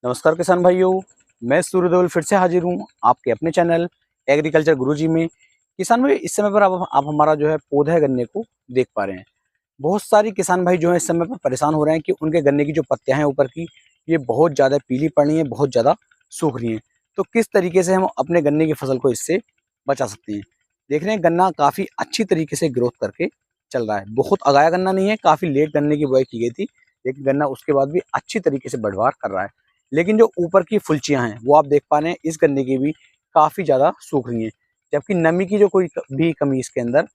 नमस्कार किसान भाइयों, मैं सूर्यदेवल फिर से हाजिर हूँ आपके अपने चैनल एग्रीकल्चर गुरुजी में। किसान भाई, इस समय पर आप हमारा जो है पौधा है गन्ने को देख पा रहे हैं। बहुत सारी किसान भाई जो है इस समय पर परेशान हो रहे हैं कि उनके गन्ने की जो पत्तियां हैं ऊपर की, ये बहुत ज़्यादा पीली पड़ रही हैं, बहुत ज़्यादा सूख रही हैं। तो किस तरीके से हम अपने गन्ने की फसल को इससे बचा सकते हैं। देख रहे हैं गन्ना काफ़ी अच्छी तरीके से ग्रोथ करके चल रहा है। बहुत अगाया गन्ना नहीं है, काफ़ी लेट गन्ने की बुआई की गई थी, लेकिन गन्ना उसके बाद भी अच्छी तरीके से बढ़वार कर रहा है। लेकिन जो ऊपर की फुलचियां हैं वो आप देख पा रहे हैं, इस गन्ने की भी काफ़ी ज़्यादा सूख रही हैं, जबकि नमी की जो कोई भी कमी इसके अंदर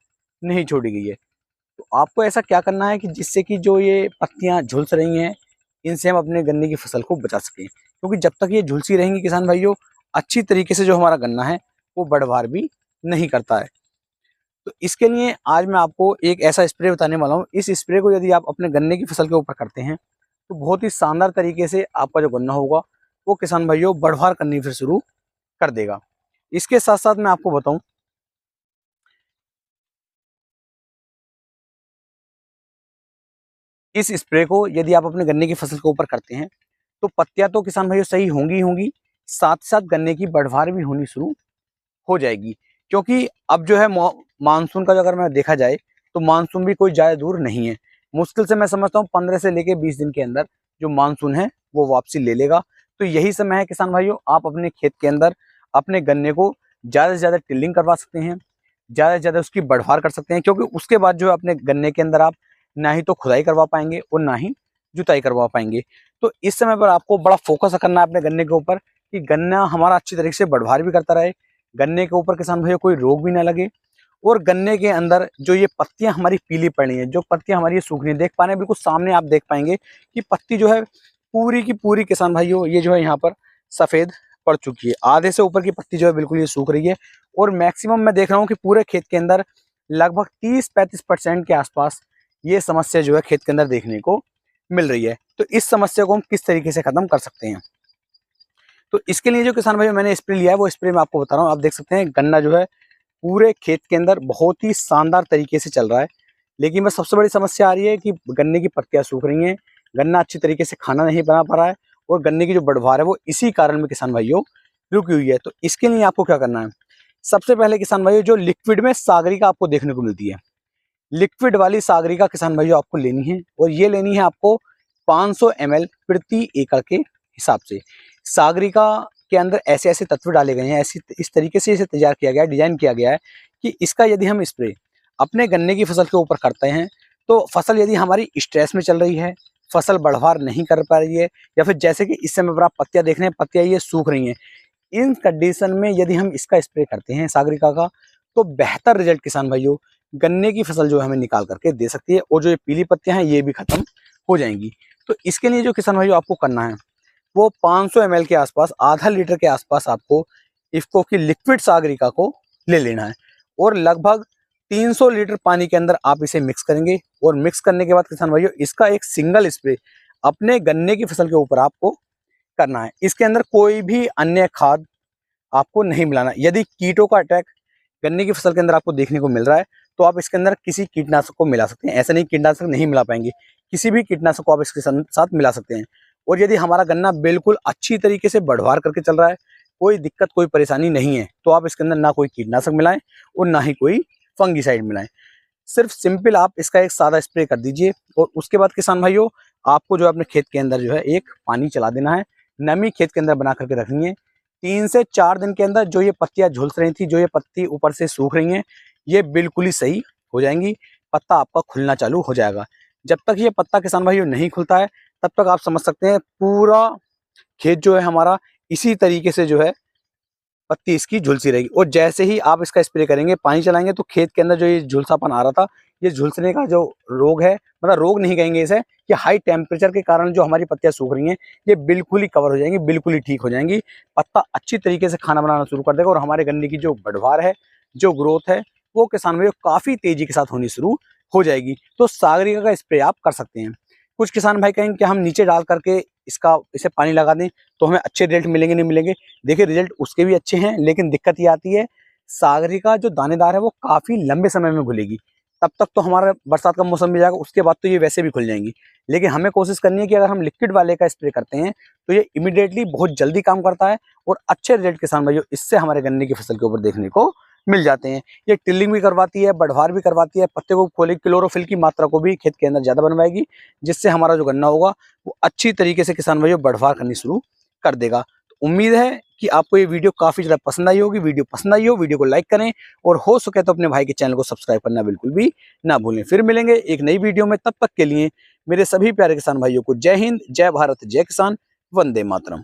नहीं छोड़ी गई है। तो आपको ऐसा क्या करना है कि जिससे कि जो ये पत्तियां झुलस रही हैं, इनसे हम अपने गन्ने की फसल को बचा सकें, क्योंकि जब तक ये झुलसी रहेंगी किसान भाइयों, अच्छी तरीके से जो हमारा गन्ना है वो बढ़वार भी नहीं करता है। तो इसके लिए आज मैं आपको एक ऐसा स्प्रे बताने वाला हूँ। इस स्प्रे को यदि आप अपने गन्ने की फसल के ऊपर करते हैं तो बहुत ही शानदार तरीके से आपका जो गन्ना होगा वो किसान भाइयों बढ़वार करनी फिर शुरू कर देगा। इसके साथ साथ मैं आपको बताऊं, इस स्प्रे को यदि आप अपने गन्ने की फसल के ऊपर करते हैं तो पत्तियां तो किसान भाइयों सही होंगी ही होंगी, साथ साथ गन्ने की बढ़वार भी होनी शुरू हो जाएगी। क्योंकि अब जो है मानसून का जो अगर मैं देखा जाए तो मानसून भी कोई ज़्यादा दूर नहीं है। मुश्किल से मैं समझता हूँ 15 से लेके 20 दिन के अंदर जो मानसून है वो वापसी ले लेगा। तो यही समय है किसान भाइयों, आप अपने खेत के अंदर अपने गन्ने को ज़्यादा से ज़्यादा टिल्लिंग करवा सकते हैं, ज़्यादा से ज़्यादा उसकी बढ़वार कर सकते हैं। क्योंकि उसके बाद जो है अपने गन्ने के अंदर आप ना ही तो खुदाई करवा पाएंगे और ना ही जुताई करवा पाएंगे। तो इस समय पर आपको बड़ा फोकस करना है अपने गन्ने के ऊपर कि गन्ना हमारा अच्छी तरीके से बढ़वार भी करता रहे, गन्ने के ऊपर किसान भाइयों कोई रोग भी ना लगे, और गन्ने के अंदर जो ये पत्तियां हमारी पीली पड़ी हैं, जो पत्तियां हमारी ये सूख रही हैं, देख पा रहे हैं बिल्कुल सामने आप देख पाएंगे कि पत्ती जो है पूरी की पूरी किसान भाइयों ये जो है यहाँ पर सफेद पड़ चुकी है। आधे से ऊपर की पत्ती जो है बिल्कुल ये सूख रही है, और मैक्सिमम मैं देख रहा हूँ कि पूरे खेत के अंदर लगभग 30-35% के आसपास ये समस्या जो है खेत के अंदर देखने को मिल रही है। तो इस समस्या को हम किस तरीके से खत्म कर सकते हैं, तो इसके लिए जो किसान भाई मैंने स्प्रे लिया है वो स्प्रे मैं आपको बता रहा हूँ। आप देख सकते हैं गन्ना जो है पूरे खेत के अंदर बहुत ही शानदार तरीके से चल रहा है, लेकिन बस सबसे बड़ी समस्या आ रही है कि गन्ने की पत्तियां सूख रही हैं, गन्ना अच्छी तरीके से खाना नहीं बना पा रहा है, और गन्ने की जो बढ़वार है वो इसी कारण में किसान भाइयों रुकी हुई है। तो इसके लिए आपको क्या करना है, सबसे पहले किसान भाइयों जो लिक्विड में सागरिका आपको देखने को मिलती है, लिक्विड वाली सागरिका किसान भाइयों आपको लेनी है, और ये लेनी है आपको 500 ml प्रति एकड़ के हिसाब से। सागरिका के अंदर ऐसे ऐसे तत्व डाले गए हैं, ऐसी इस तरीके से इसे तैयार किया गया है, डिजाइन किया गया है कि इसका यदि हम स्प्रे अपने गन्ने की फसल के ऊपर करते हैं तो फसल यदि हमारी स्ट्रेस में चल रही है, फसल बढ़वार नहीं कर पा रही है, या फिर जैसे कि इस समय पर आप पत्तियां देख रहे हैं, पत्तियां ये सूख रही हैं, इन कंडीशन में यदि हम इसका स्प्रे करते हैं सागरिका का, तो बेहतर रिजल्ट किसान भाइयों गन्ने की फसल जो हमें निकाल करके दे सकती है, और जो ये पीली पत्तियां हैं ये भी खत्म हो जाएंगी। तो इसके लिए जो किसान भाइयों आपको करना है वो 500 ml के आसपास, आधा लीटर के आसपास आपको इफ्को की लिक्विड सागरिका को ले लेना है, और लगभग 300 लीटर पानी के अंदर आप इसे मिक्स करेंगे। और मिक्स करने के बाद किसान भाइयों इसका एक सिंगल स्प्रे अपने गन्ने की फसल के ऊपर आपको करना है। इसके अंदर कोई भी अन्य खाद आपको नहीं मिलाना। यदि कीटों का अटैक गन्ने की फसल के अंदर आपको देखने को मिल रहा है तो आप इसके अंदर किसी कीटनाशक को मिला सकते हैं। ऐसा नहीं कीटनाशक नहीं मिला पाएंगे, किसी भी कीटनाशक को आप इसके साथ मिला सकते हैं। और यदि हमारा गन्ना बिल्कुल अच्छी तरीके से बढ़वार करके चल रहा है, कोई दिक्कत कोई परेशानी नहीं है, तो आप इसके अंदर ना कोई कीटनाशक मिलाएं और ना ही कोई फंगीसाइड मिलाएं। सिर्फ सिंपल आप इसका एक सादा स्प्रे कर दीजिए, और उसके बाद किसान भाइयों आपको जो अपने खेत के अंदर जो है एक पानी चला देना है, नमी खेत के अंदर बना करके रखनी है। 3 से 4 दिन के अंदर जो ये पत्तियां झुलस रही थी, जो ये पत्ती ऊपर से सूख रही हैं, ये बिल्कुल ही सही हो जाएंगी, पत्ता आपका खुलना चालू हो जाएगा। जब तक ये पत्ता किसान भाइयों नहीं खुलता है तब तक आप समझ सकते हैं पूरा खेत जो है हमारा इसी तरीके से जो है पत्ती इसकी झुलसी रहेगी। और जैसे ही आप इसका स्प्रे करेंगे, पानी चलाएंगे, तो खेत के अंदर जो ये झुलसापन आ रहा था, ये झुलसने का जो रोग है, मतलब रोग नहीं कहेंगे इसे, कि हाई टेम्परेचर के कारण जो हमारी पत्तियां सूख रही हैं ये बिल्कुल ही कवर हो जाएंगी, बिल्कुल ही ठीक हो जाएंगी। पत्ता अच्छी तरीके से खाना बनाना शुरू कर देगा, और हमारे गन्ने की जो बढ़वार है, जो ग्रोथ है, वो किसान भाइयों काफी तेजी के साथ होनी शुरू हो जाएगी। तो सागरिका का स्प्रे आप कर सकते हैं। कुछ किसान भाई कहेंगे कि हम नीचे डाल करके इसे पानी लगा दें तो हमें अच्छे रिजल्ट मिलेंगे, नहीं मिलेंगे। देखिए रिजल्ट उसके भी अच्छे हैं, लेकिन दिक्कत ये आती है सागरिका जो दानेदार है वो काफी लंबे समय में घुलेगी, तब तक तो हमारा बरसात का मौसम भी जाएगा, उसके बाद तो ये वैसे भी खुल जाएंगी। लेकिन हमें कोशिश करनी है कि अगर हम लिक्विड वाले का स्प्रे करते हैं तो ये इमीडिएटली बहुत जल्दी काम करता है और अच्छे रिजल्ट किसान भाइयों इससे हमारे गन्ने की फसल के ऊपर देखने को मिल जाते हैं। ये टिल्लिंग भी करवाती है, बढ़वार भी करवाती है, पत्ते को खोलेगी, क्लोरोफिल की मात्रा को भी खेत के अंदर ज्यादा बनवाएगी, जिससे हमारा जो गन्ना होगा वो अच्छी तरीके से किसान भाइयों बढ़वार करनी शुरू कर देगा। तो उम्मीद है कि आपको ये वीडियो काफी ज्यादा पसंद आई होगी। वीडियो पसंद आई हो वीडियो को लाइक करें और हो सके तो अपने भाई के चैनल को सब्सक्राइब करना बिल्कुल भी ना भूलें। फिर मिलेंगे एक नई वीडियो में, तब तक के लिए मेरे सभी प्यारे किसान भाइयों को जय हिंद, जय भारत, जय किसान, वंदे मातरम।